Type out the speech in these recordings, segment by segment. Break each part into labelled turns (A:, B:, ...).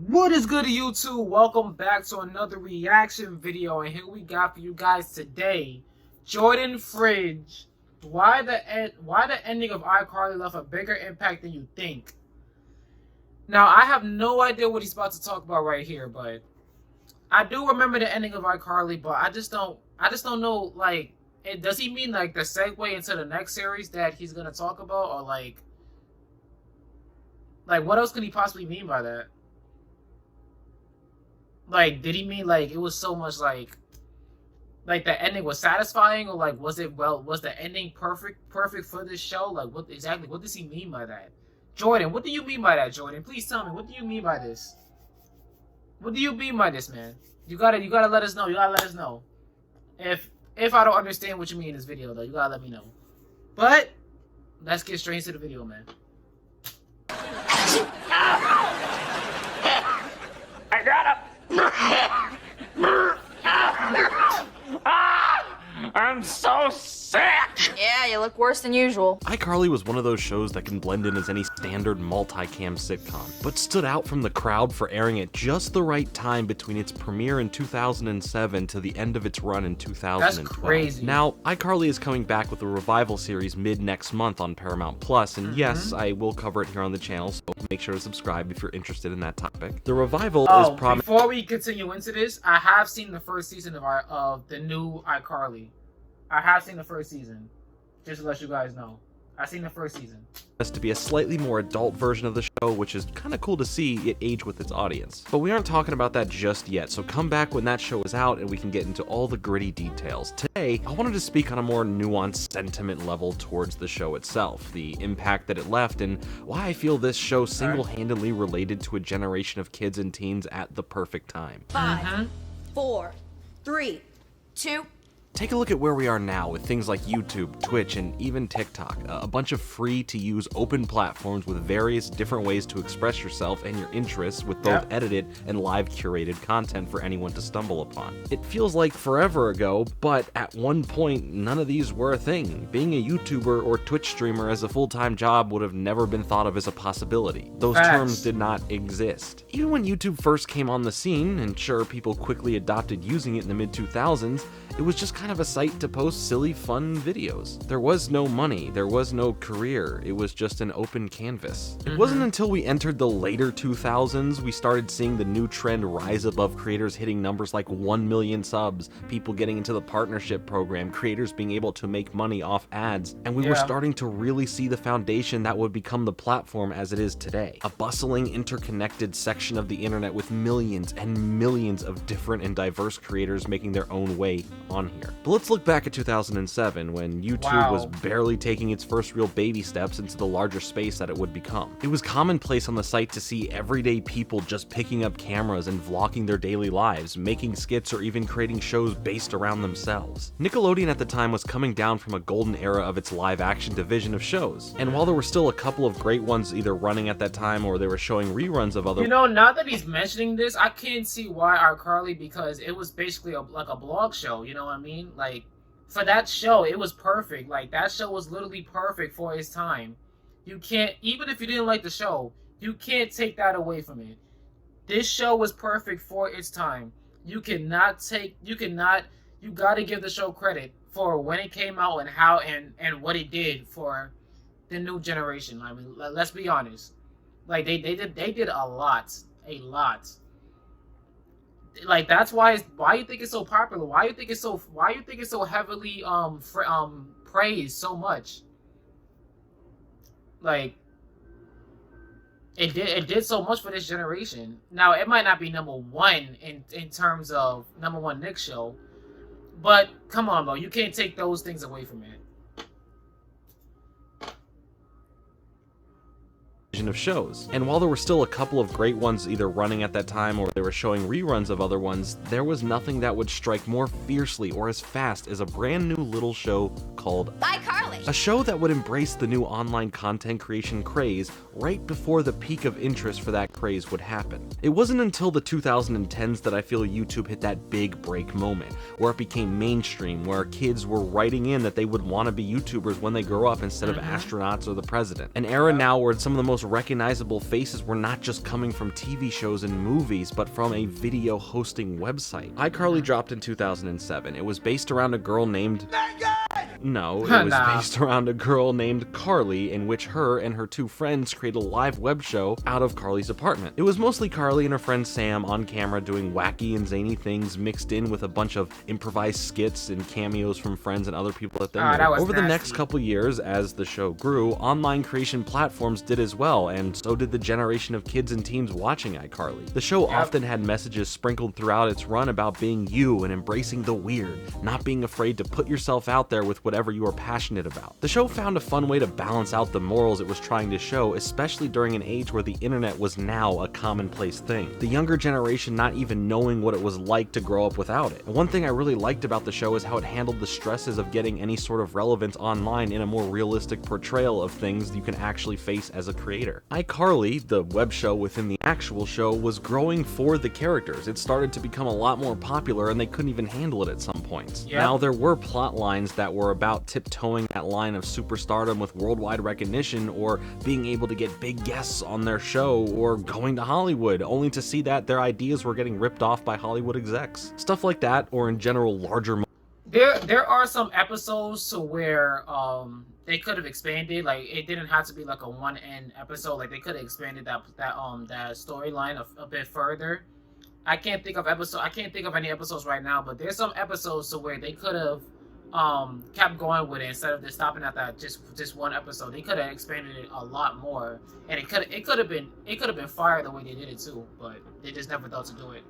A: What is good, YouTube? Welcome back to another reaction video, and here we got for you guys today, Jordan Fringe. Why the ending of iCarly left a bigger impact than you think. Now, I have no idea what he's about to talk about right here, but I do remember the ending of iCarly, but I just don't know, like, does he mean like the segue into the next series that he's gonna talk about, or like what else could he possibly mean by that? Like, did he mean like it was so much like the ending was satisfying, or like was the ending perfect for this show? Like, what does he mean by that? Jordan, what do you mean by that, Jordan? Please tell me, what do you mean by this? What do you mean by this, man? You gotta let us know. You gotta let us know. If I don't understand what you mean in this video, though, you gotta let me know. But let's get straight into the video, man.
B: I got him! I'm so sick!
C: Yeah, you look worse than usual.
D: iCarly was one of those shows that can blend in as any standard multicam sitcom, but stood out from the crowd for airing at just the right time between its premiere in 2007 to the end of its run in 2012.
A: That's crazy.
D: Now, iCarly is coming back with a revival series mid next month on Paramount Plus, and yes, I will cover it here on the channel, so make sure to subscribe if you're interested in that topic. The revival is promised.
A: Before we continue into this, I have seen the first season of the new iCarly. I have seen the first season. Just to let you guys know. I've seen the first season.
D: To be a slightly more adult version of the show, which is kind of cool to see it age with its audience. But we aren't talking about that just yet, so come back when that show is out and we can get into all the gritty details. Today, I wanted to speak on a more nuanced sentiment level towards the show itself, the impact that it left, and why I feel this show single-handedly related to a generation of kids and teens at the perfect time.
C: 5, 4, 3, 2.
D: Take a look at where we are now with things like YouTube, Twitch, and even TikTok, a bunch of free-to-use open platforms with various different ways to express yourself and your interests with both edited and live curated content for anyone to stumble upon. It feels like forever ago, but at one point, none of these were a thing. Being a YouTuber or Twitch streamer as a full-time job would have never been thought of as a possibility. Those terms did not exist. Even when YouTube first came on the scene, and sure, people quickly adopted using it in the mid-2000s, it was just kind of a site to post silly, fun videos. There was no money, there was no career, it was just an open canvas. It wasn't until we entered the later 2000s we started seeing the new trend rise above creators hitting numbers like 1 million subs, people getting into the partnership program, creators being able to make money off ads, and we were starting to really see the foundation that would become the platform as it is today. A bustling, interconnected section of the internet with millions and millions of different and diverse creators making their own way on here. But let's look back at 2007 when YouTube was barely taking its first real baby steps into the larger space that it would become. It was commonplace on the site to see everyday people just picking up cameras and vlogging their daily lives, making skits, or even creating shows based around themselves. Nickelodeon at the time was coming down from a golden era of its live action division of shows, and while there were still a couple of great ones either running at that time or they were showing reruns of other—
A: You know, now that he's mentioning this, I can't see why iCarly, because it was basically like a blog show, you know what I mean? Like, for that show, it was perfect. Like, that show was literally perfect for its time. You can't, even if you didn't like the show, you can't take that away from it. This show was perfect for its time. You gotta give the show credit for when it came out and how and what it did for the new generation. I mean, let's be honest. Like, they did a lot. Like, that's why you think it's so popular. Why you think it's so heavily praised so much. Like, it did so much for this generation. Now, it might not be #1 in terms of #1 Nick show, but come on, bro, you can't take those things away from it.
D: of shows. And while there were still a couple of great ones either running at that time or they were showing reruns of other ones, there was nothing that would strike more fiercely or as fast as a brand new little show called
C: iCarly. iCarly.
D: A show that would embrace the new online content creation craze right before the peak of interest for that craze would happen. It wasn't until the 2010s that I feel YouTube hit that big break moment, where it became mainstream, where kids were writing in that they would want to be YouTubers when they grow up instead of astronauts or the president. An era now where some of the most recognizable faces were not just coming from TV shows and movies, but from a video hosting website. iCarly dropped in 2007. It was based around a girl named... No, it was based around a girl named Carly, in which her and her two friends create a live web show out of Carly's apartment. It was mostly Carly and her friend Sam on camera doing wacky and zany things mixed in with a bunch of improvised skits and cameos from friends and other people that they knew. Over the next couple years, as the show grew, online creation platforms did as well, and so did the generation of kids and teens watching iCarly. The show often had messages sprinkled throughout its run about being you and embracing the weird, not being afraid to put yourself out there with whatever you are passionate about. The show found a fun way to balance out the morals it was trying to show, especially during an age where the internet was now a commonplace thing. The younger generation not even knowing what it was like to grow up without it. And one thing I really liked about the show is how it handled the stresses of getting any sort of relevance online in a more realistic portrayal of things you can actually face as a creator. iCarly, the web show within the actual show, was growing for the characters. It started to become a lot more popular and they couldn't even handle it at some points. Now, there were plot lines that were about tiptoeing that line of superstardom with worldwide recognition, or being able to get big guests on their show, or going to Hollywood, only to see that their ideas were getting ripped off by Hollywood execs. Stuff like that, or in general larger...
A: There are some episodes to where they could have expanded, like it didn't have to be like a one-end episode, like they could have expanded that storyline a bit further. I can't think of any episodes right now, but there's some episodes to where they could have kept going with it instead of just stopping at that just one episode. They could have expanded it a lot more, and it could have been fire the way they did it too, but they just never thought to do it.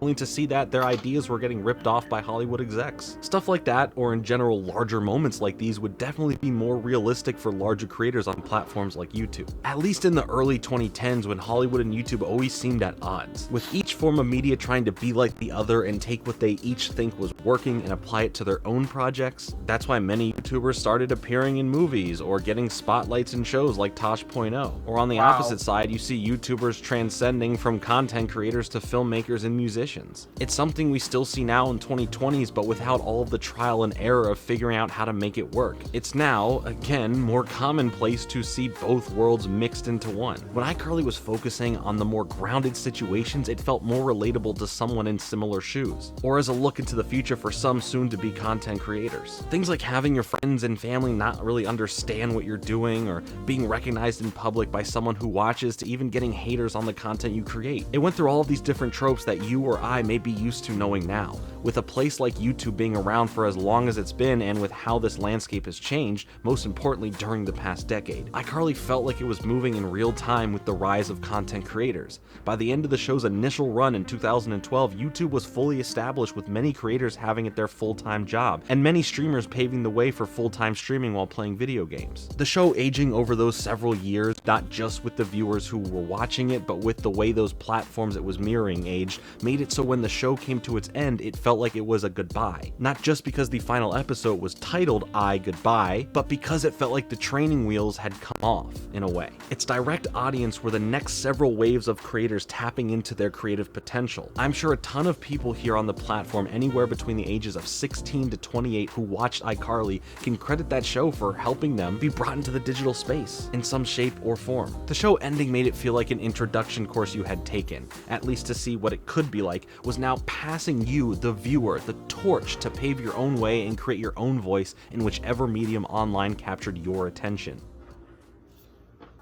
D: Only to see that their ideas were getting ripped off by Hollywood execs. Stuff like that, or in general larger moments like these, would definitely be more realistic for larger creators on platforms like YouTube. At least in the early 2010s, when Hollywood and YouTube always seemed at odds, with each form of media trying to be like the other and take what they each think was working and apply it to their own projects. That's why many YouTubers started appearing in movies or getting spotlights in shows like Tosh.0. Or on the opposite side, you see YouTubers transcending from content creators to filmmakers and musicians. It's something we still see now in 2020s, but without all of the trial and error of figuring out how to make it work. It's now, again, more commonplace to see both worlds mixed into one. When iCarly was focusing on the more grounded situations, it felt more relatable to someone in similar shoes, or as a look into the future for some soon-to-be content creators. Things like having your friends and family not really understand what you're doing, or being recognized in public by someone who watches, to even getting haters on the content you create. It went through all of these different tropes that you or I may be used to knowing now. With a place like YouTube being around for as long as it's been, and with how this landscape has changed, most importantly during the past decade, iCarly felt like it was moving in real time with the rise of content creators. By the end of the show's initial run in 2012, YouTube was fully established, with many creators having it their full-time job, and many streamers paving the way for full-time streaming while playing video games. The show aging over those several years, not just with the viewers who were watching it, but with the way those platforms it was mirroring aged, made it so when the show came to its end, it felt like it was a goodbye. Not just because the final episode was titled I Goodbye, but because it felt like the training wheels had come off, in a way. Its direct audience were the next several waves of creators tapping into their creative potential. I'm sure a ton of people here on the platform, anywhere between the ages of 16 to 28, who watched iCarly can credit that show for helping them be brought into the digital space in some shape or form. The show ending made it feel like an introduction course you had taken, at least to see what it could be like, was now passing you, the viewer, the torch to pave your own way and create your own voice in whichever medium online captured your attention.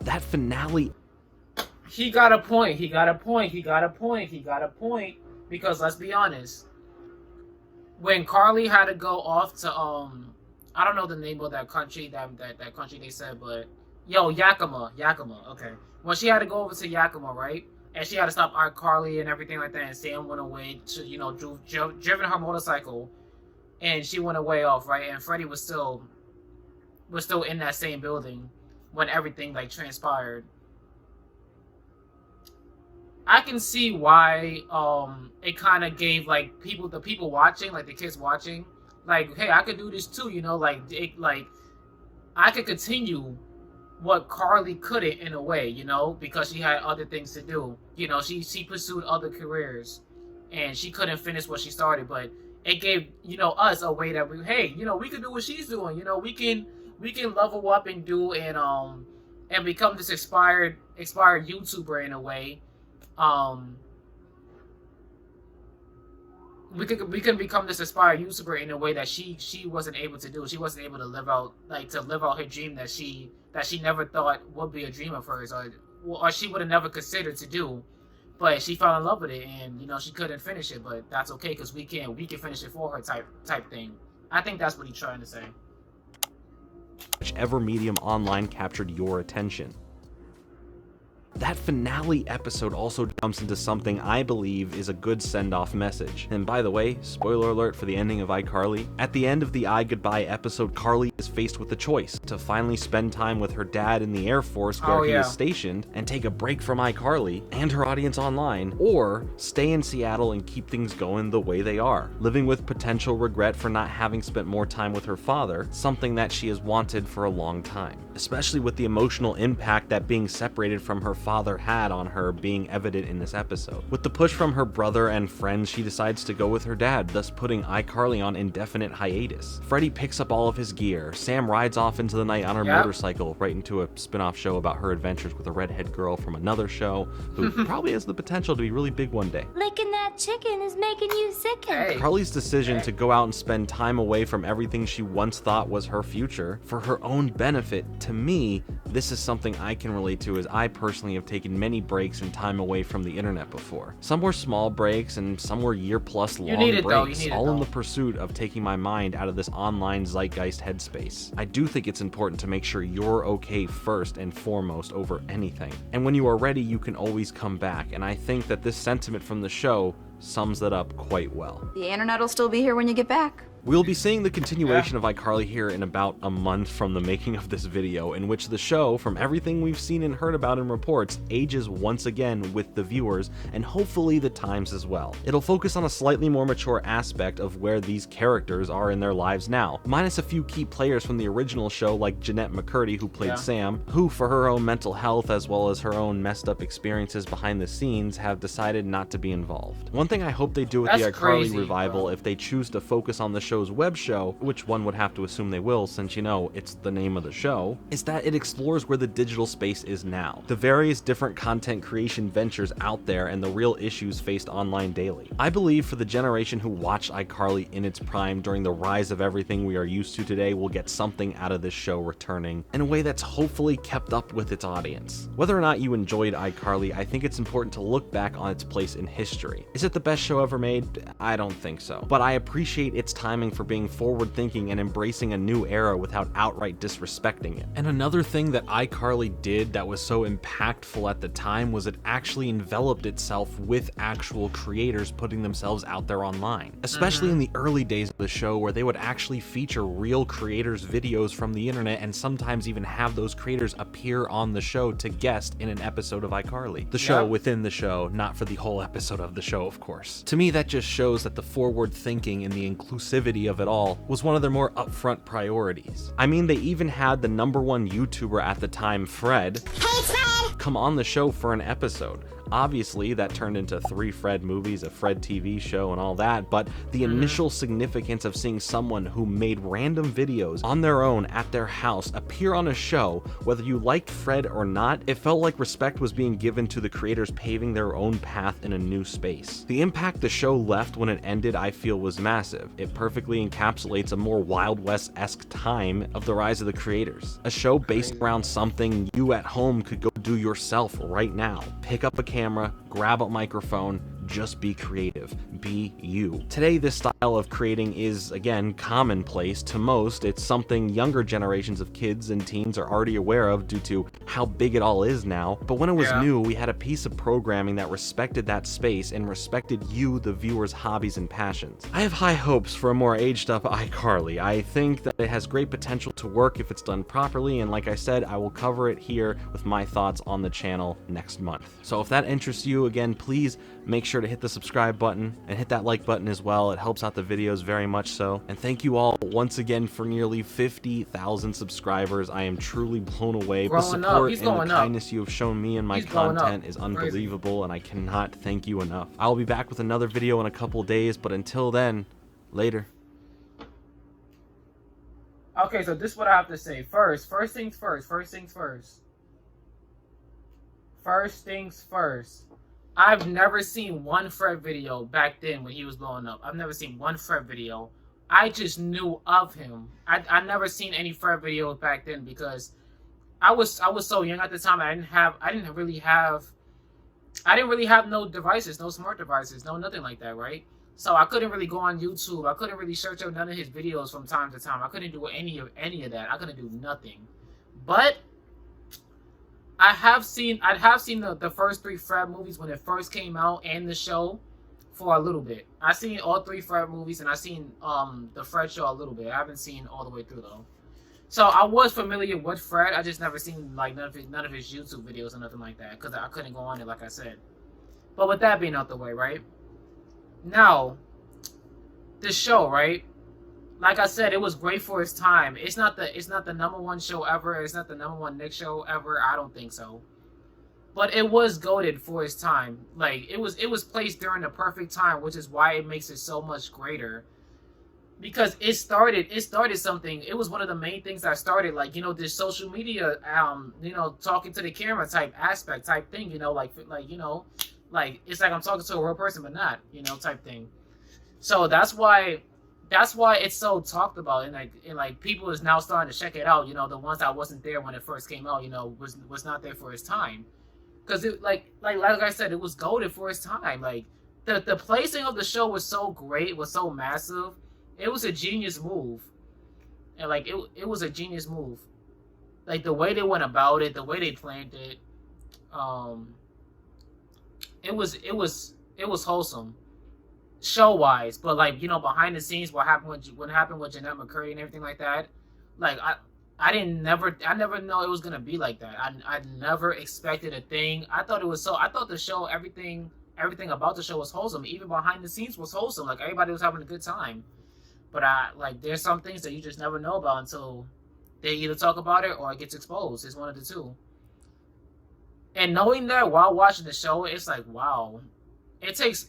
D: That finale...
A: He got a point, because let's be honest, when Carly had to go off to, I don't know the name of that country, that country they said, but, Yakima, okay. When she had to go over to Yakima, right? And she had to stop iCarly and everything like that, and Sam went away to, driven her motorcycle, and she went away off, right? And Freddie was still in that same building when everything, transpired. I can see why, it kind of gave, the people watching, the kids watching, like, hey, I could do this too, you know, like I could continue what Carly couldn't in a way, you know, because she had other things to do. You know, she pursued other careers, and she couldn't finish what she started. But it gave, you know, us a way that hey, you know, we can do what she's doing. You know, we can level up and do and become this expired YouTuber in a way. We can become this aspired YouTuber in a way that she wasn't able to do. She wasn't able to live out her dream that she never thought would be a dream of hers, or she would have never considered to do. But she fell in love with it, and you know she couldn't finish it. But that's okay because we can finish it for her type thing. I think that's what he's trying to say.
D: Whichever medium online captured your attention. That finale episode also jumps into something I believe is a good send-off message. And by the way, spoiler alert for the ending of iCarly, at the end of the I Goodbye episode, Carly is faced with a choice to finally spend time with her dad in the Air Force where he is stationed and take a break from iCarly and her audience online, or stay in Seattle and keep things going the way they are, living with potential regret for not having spent more time with her father, something that she has wanted for a long time. Especially with the emotional impact that being separated from her father had on her being evident in this episode. With the push from her brother and friends, she decides to go with her dad, thus putting iCarly on indefinite hiatus. Freddie picks up all of his gear. Sam rides off into the night on her motorcycle, right into a spin-off show about her adventures with a redhead girl from another show, who probably has the potential to be really big one day.
E: Licking that chicken is making you sicken.
A: Hey.
D: Carly's decision to go out and spend time away from everything she once thought was her future for her own benefit, to me, this is something I can relate to, as I personally have taken many breaks and time away from the internet before. Some were small breaks and some were year-plus long breaks, all in the pursuit of taking my mind out of this online zeitgeist headspace. I do think it's important to make sure you're okay first and foremost over anything. And when you are ready, you can always come back, and I think that this sentiment from the show sums that up quite well.
C: The internet will still be here when you get back.
D: We'll be seeing the continuation of iCarly here in about a month from the making of this video, in which the show, from everything we've seen and heard about in reports, ages once again with the viewers, and hopefully the times as well. It'll focus on a slightly more mature aspect of where these characters are in their lives now, minus a few key players from the original show like Jeanette McCurdy, who played Sam, who for her own mental health as well as her own messed up experiences behind the scenes have decided not to be involved. One thing I hope they do with the iCarly revival, if they choose to focus on the show's web show, which one would have to assume they will since, you know, it's the name of the show, is that it explores where the digital space is now, the various different content creation ventures out there, and the real issues faced online daily. I believe for the generation who watched iCarly in its prime during the rise of everything we are used to today will get something out of this show returning in a way that's hopefully kept up with its audience. Whether or not you enjoyed iCarly, I think it's important to look back on its place in history. Is it the best show ever made? I don't think so, but I appreciate its timing for being forward-thinking and embracing a new era without outright disrespecting it. And another thing that iCarly did that was so impactful at the time was it actually enveloped itself with actual creators putting themselves out there online. Especially in the early days of the show, where they would actually feature real creators' videos from the internet and sometimes even have those creators appear on the show to guest in an episode of iCarly. The show within the show, not for the whole episode of the show, of course. To me, that just shows that the forward thinking and the inclusivity of it all was one of their more upfront priorities. I mean, they even had the #1 YouTuber at the time, Fred, come on the show for an episode. Obviously, that turned into 3 Fred movies, a Fred TV show, and all that, but the initial significance of seeing someone who made random videos on their own at their house appear on a show, whether you liked Fred or not, it felt like respect was being given to the creators paving their own path in a new space. The impact the show left when it ended, I feel, was massive. It perfectly encapsulates a more Wild West-esque time of the rise of the creators. A show based around something you at home could go do yourself right now. Pick up a camera, grab a microphone, just be creative. Be you. Today, this style of creating is, again, commonplace to most. It's something younger generations of kids and teens are already aware of due to how big it all is now. But when it was new, we had a piece of programming that respected that space and respected you, the viewer's hobbies and passions. I have high hopes for a more aged up iCarly. I think that it has great potential to work if it's done properly, and like I said, I will cover it here with my thoughts on the channel next month. So if that interests you, again, please make sure sure to hit the subscribe button and hit that like button as well. It helps out the videos very much so. And thank you all once again for nearly 50,000 subscribers. I am truly blown away. The support and the kindness you have shown me and my content is unbelievable, and I cannot thank you enough. I'll be back with another video in a couple days, but until then, later.
A: Okay, so this is what I have to say. First things first. First things first. I've never seen one Fred video back then when he was blowing up. I've never seen one Fred video. I just knew of him. I never seen any Fred videos back then because I was so young at the time. I didn't really have no devices, no smart devices, no nothing like that, right? So I couldn't really go on YouTube. I couldn't really search up none of his videos from time to time. I couldn't do any of that. I couldn't do nothing. But I'd have seen the first 3 Fred movies when it first came out and the show for a little bit. I seen all 3 Fred movies and I seen the Fred show a little bit. I haven't seen all the way through though. So I was familiar with Fred. I just never seen like none of his YouTube videos or nothing like that because I couldn't go on it like I said. But with that being out the way, right? Now, the show, right? Like I said, it was great for its time. It's not the #1 show ever. It's not the #1 Nick show ever. I don't think so. But it was goated for its time. Like it was placed during the perfect time, which is why it makes it so much greater. Because it started something. It was one of the main things that started, like, you know, this social media, you know, talking to the camera type aspect type thing, you know, like you know, like it's like I'm talking to a real person but not, you know, type thing. So that's why it's so talked about, and like people is now starting to check it out, you know, the ones that wasn't there when it first came out, you know, was not there for its time. Because it like I said, it was goated for its time. Like the placing of the show was so great, was so massive. It was a genius move. And like it was a genius move. Like the way they went about it, the way they planned it, it was wholesome, show wise. But like, you know, behind the scenes, what happened with Jeanette McCurdy and everything like that, like I never know it was gonna be like that. I never expected a thing. I thought the show, everything about the show was wholesome. Even behind the scenes was wholesome. Like everybody was having a good time. But there's some things that you just never know about until they either talk about it or it gets exposed. It's one of the two. And knowing that while watching the show, it's like, wow. It doesn't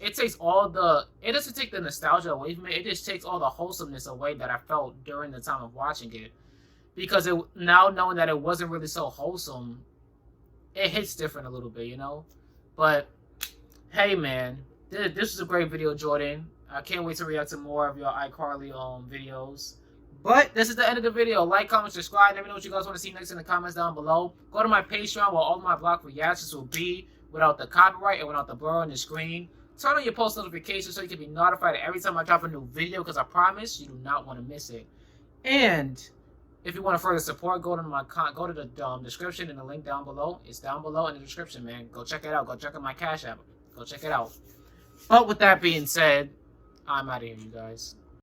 A: take the nostalgia away from it. It just takes all the wholesomeness away that I felt during the time of watching it. Because now knowing that it wasn't really so wholesome, it hits different a little bit, you know? But, hey man, this is a great video, Jordan. I can't wait to react to more of your iCarly videos. But this is the end of the video. Like, comment, subscribe. Let me know what you guys want to see next in the comments down below. Go to my Patreon where all of my vlog reactions will be without the copyright and without the blur on the screen. Turn on your post notifications so you can be notified every time I drop a new video, because I promise you do not want to miss it. And if you want to further support, go to the description and the link down below. It's down below in the description, man. Go check it out. Go check out my Cash App. Go check it out. But with that being said, I'm out of here, you guys.